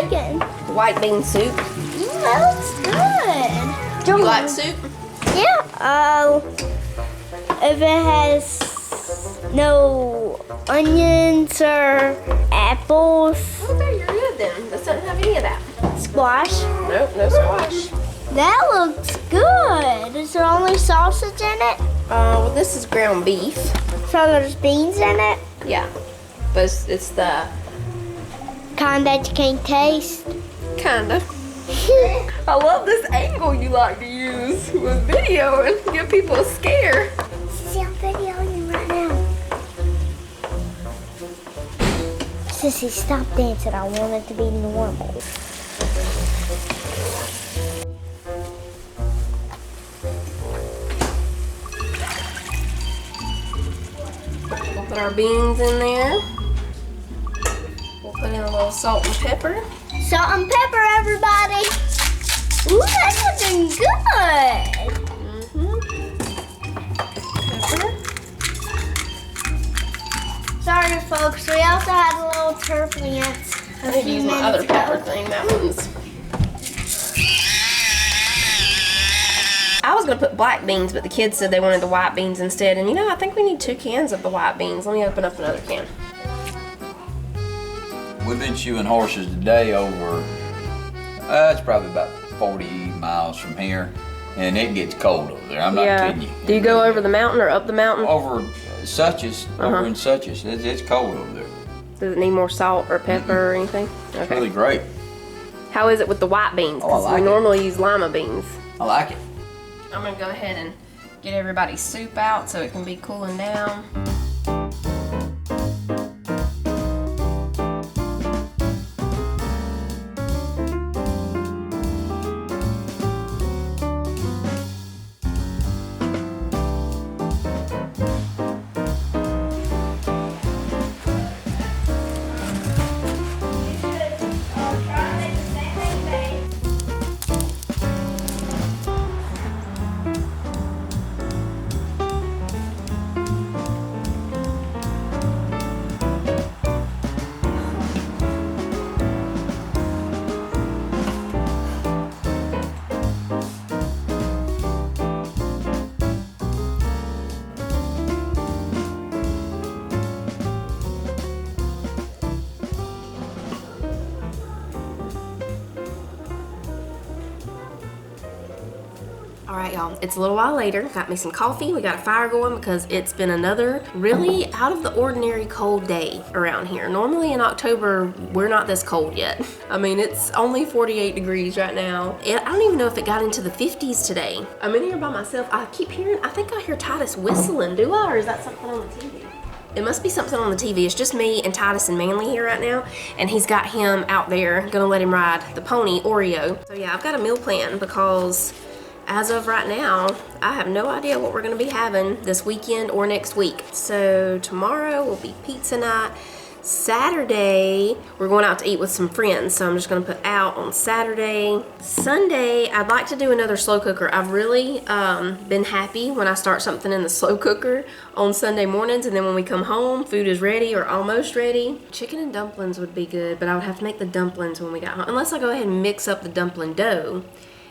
making? White bean soup. That looks good. You like soup? Yeah. If it has no onions or apples. Okay, you're good then. This doesn't have any of that. Squash. Nope, no squash. That looks good. Is there only sausage in it? Well, this is ground beef. So there's beans in it? Yeah, but it's the Kind that you can't taste. kinda. I love this angle you like to use with video and give people a scare. See, I'm videoing right now. Sissy, stop dancing. I want it to be normal. We'll put our beans in there. We'll put in a little salt and pepper. Salt and pepper, everybody. Ooh, that's looking good. Pepper. Sorry, folks. We also had a little turbulence I a need to few use my minutes other ago. pepper thing. That one's. I was gonna put black beans, but the kids said they wanted the white beans instead. And you know, I think we need 2 cans of the white beans. Let me open up another can. We've been shoeing horses today over, it's probably about 40 miles from here, and it gets cold over there. I'm not kidding you. Do you go over the mountain or up the mountain? Over Suches, over in Suches. It's cold over there. Does it need more salt or pepper or anything? It's really great. How is it with the white beans? Oh, I 'Cause like we it. normally use lima beans. I like it. I'm gonna go ahead and get everybody's soup out so it can be cooling down. All right, y'all, it's a little while later. Got me some coffee. We got a fire going because it's been another really out of the ordinary cold day around here. Normally in October, we're not this cold yet. I mean, it's only 48 degrees right now. And I don't even know if it got into the 50s today. I'm in here by myself. I keep hearing, I think I hear Titus whistling. Do I, or is that something on the TV? It must be something on the TV. It's just me and Titus and Manly here right now, and he's got him out there. Gonna let him ride the pony, Oreo. So yeah, I've got a meal plan because as of right now, I have no idea what we're gonna be having this weekend or next week. So tomorrow will be pizza night. Saturday, we're going out to eat with some friends, so I'm just gonna put out on Saturday. Sunday, I'd like to do another slow cooker. I've really been happy when I start something in the slow cooker on Sunday mornings, and then when we come home, food is ready or almost ready. Chicken and dumplings would be good, but I would have to make the dumplings when we got home, unless I go ahead and mix up the dumpling dough.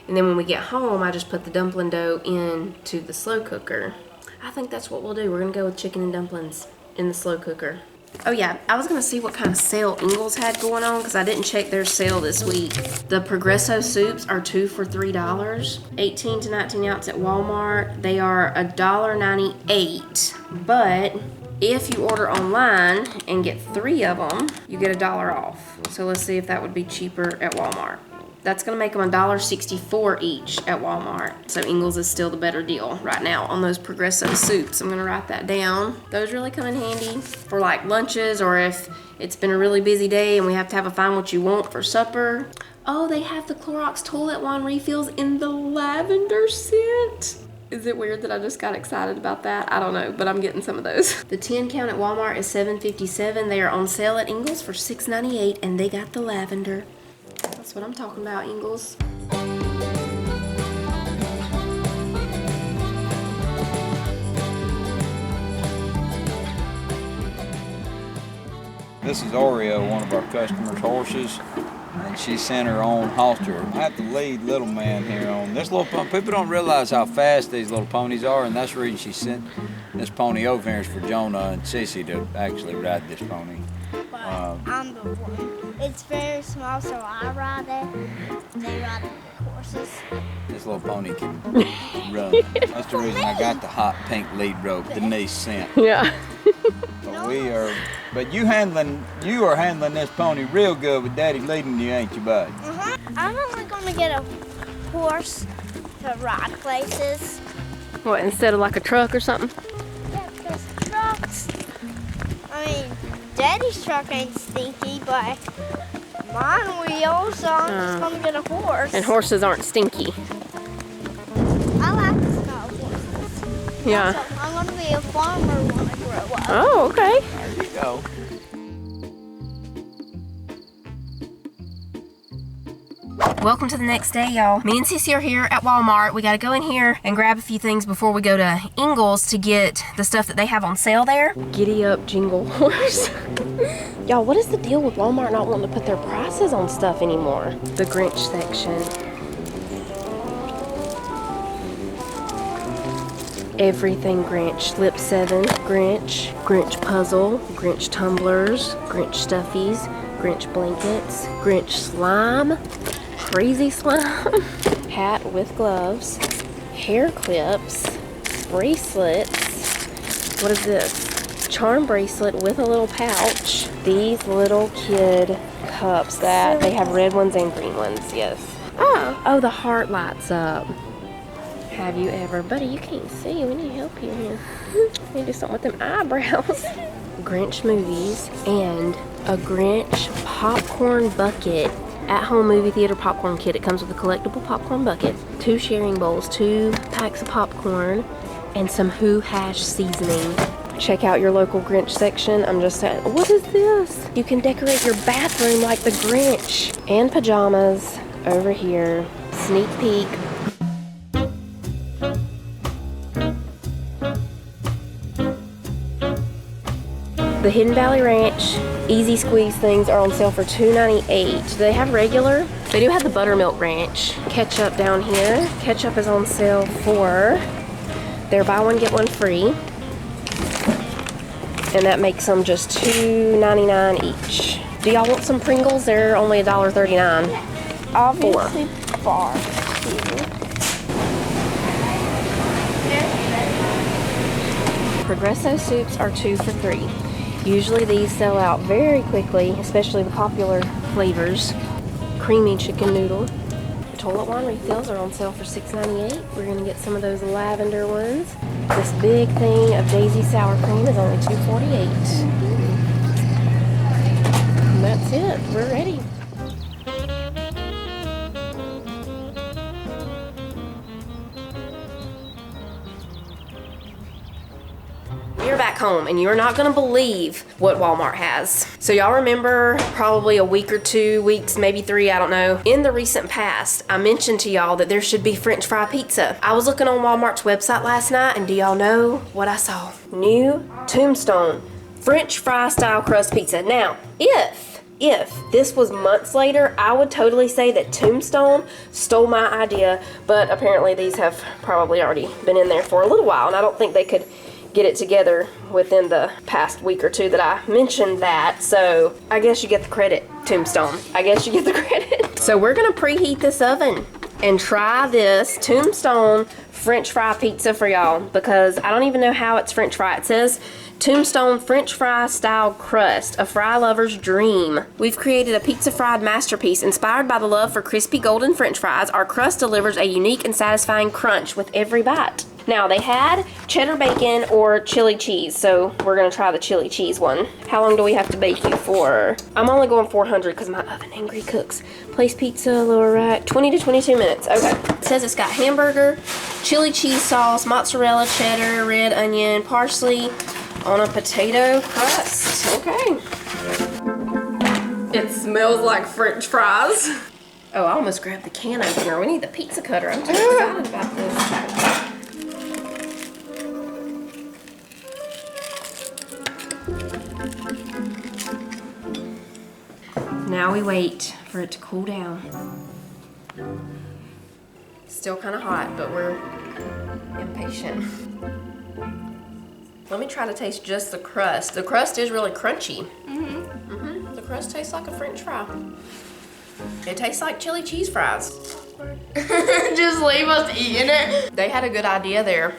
And then when we get home, I just put the dumpling dough into the slow cooker. I think that's what we'll do. We're gonna go with chicken and dumplings in the slow cooker. Oh yeah, I was gonna see what kind of sale Ingles had going on because I didn't check their sale this week. The Progresso soups are 2 for $3. 18 to 19 ounce at Walmart. They are $1.98. But if you order online and get 3 of them, you get $1 off. So let's see if that would be cheaper at Walmart. That's gonna make them $1.64 each at Walmart. So Ingles is still the better deal right now on those Progresso soups. I'm gonna write that down. Those really come in handy for like lunches, or if it's been a really busy day and we have to have a find what you want for supper. Oh, they have the Clorox toilet wand refills in the lavender scent. Is it weird that I just got excited about that? I don't know, but I'm getting some of those. The 10 count at Walmart is $7.57. They are on sale at Ingles for $6.98, and they got the lavender. That's what I'm talking about, Ingles. This is Oreo, one of our customers' horses. and she sent her own halter. I have to lead little man here on this little pony. People don't realize how fast these little ponies are, and that's the reason she sent this pony over here is for Jonah and Sissy to actually ride this pony. But I'm the one. It's very small, so I ride it. They ride it with horses. This little pony can run. That's the reason I got the hot pink lead rope the niece sent. Yeah. But you are handling this pony real good with Daddy leading you, ain't you, bud? I'm only gonna get a horse to ride places. What, instead of like a truck or something? Yeah, because trucks. I mean, Daddy's truck ain't stinky, but mine wheels, so I'm just gonna get a horse. And horses aren't stinky. I like the smell of horses. Yeah. Also, I'm gonna be a farmer when I grow up. Oh, okay. There you go. Welcome to the next day, y'all. Me and Sissy are here at Walmart. We gotta go in here and grab a few things before we go to Ingles to get the stuff that they have on sale there. Giddy up, jingle horse. Y'all, what is the deal with Walmart not wanting to put their prices on stuff anymore? The Grinch section. Everything Grinch. Lip 7, Grinch. Grinch puzzle. Grinch tumblers. Grinch stuffies. Grinch blankets. Grinch slime. Crazy slime. Hat with gloves. Hair clips. Bracelets. What is this? Charm bracelet with a little pouch. These little kid cups that they have red ones and green ones, yes. Oh, the heart lights up. Have you ever? Buddy, you can't see. We need help you here. We need to do something with them eyebrows. Grinch movies and a Grinch popcorn bucket. At-home movie theater popcorn kit. It comes with a collectible popcorn bucket, 2 sharing bowls, 2 packs of popcorn, and some Who hash seasoning. Check out your local Grinch section. I'm just saying, what is this? You can decorate your bathroom like the Grinch. And pajamas over here. Sneak peek. The Hidden Valley Ranch Easy Squeeze things are on sale for $2.98. Do they have regular? They do have the Buttermilk Ranch. Ketchup down here. Ketchup is on sale for their buy one get one free. And that makes them just $2.99 each. Do y'all want some Pringles? They're only $1.39. Obviously, bar. Progresso soups are 2 for $3. Usually these sell out very quickly, especially the popular flavors. Creamy chicken noodle. Toilet wine refills are on sale for $6.98. We're gonna get some of those lavender ones. This big thing of Daisy sour cream is only $2.48. And that's it, we're ready. You're back home and you're not gonna believe what Walmart has. So y'all remember probably a week or 2 weeks, maybe 3, I don't know. In the recent past, I mentioned to y'all that there should be French fry pizza. I was looking on Walmart's website last night and do y'all know what I saw? New Tombstone French fry style crust pizza. Now, if this was months later, I would totally say that Tombstone stole my idea, but apparently these have probably already been in there for a little while and I don't think they could get it together within the past week or 2 that I mentioned that. So I guess you get the credit, Tombstone. I guess you get the credit. So we're gonna preheat this oven and try this Tombstone French fry pizza for y'all because I don't even know how it's French fry. It says Tombstone French fry style crust, a fry lover's dream. We've created a pizza fried masterpiece inspired by the love for crispy golden French fries. Our crust delivers a unique and satisfying crunch with every bite. Now they had cheddar bacon or chili cheese, so we're gonna try the chili cheese one. How long do we have to bake you for? I'm only going 400 because my oven angry cooks. Place pizza, lower right, 20 to 22 minutes. Okay. It says it's got hamburger, chili cheese sauce, mozzarella, cheddar, red onion, parsley on a potato crust. Okay. It smells like French fries. Oh, I almost grabbed the can opener. We need the pizza cutter. I'm too excited about this. Now we wait for it to cool down. Still kind of hot, but we're impatient. Let me try to taste just the crust. The crust is really crunchy. The crust tastes like a French fry. It tastes like chili cheese fries. Just leave us eating it. They had a good idea there.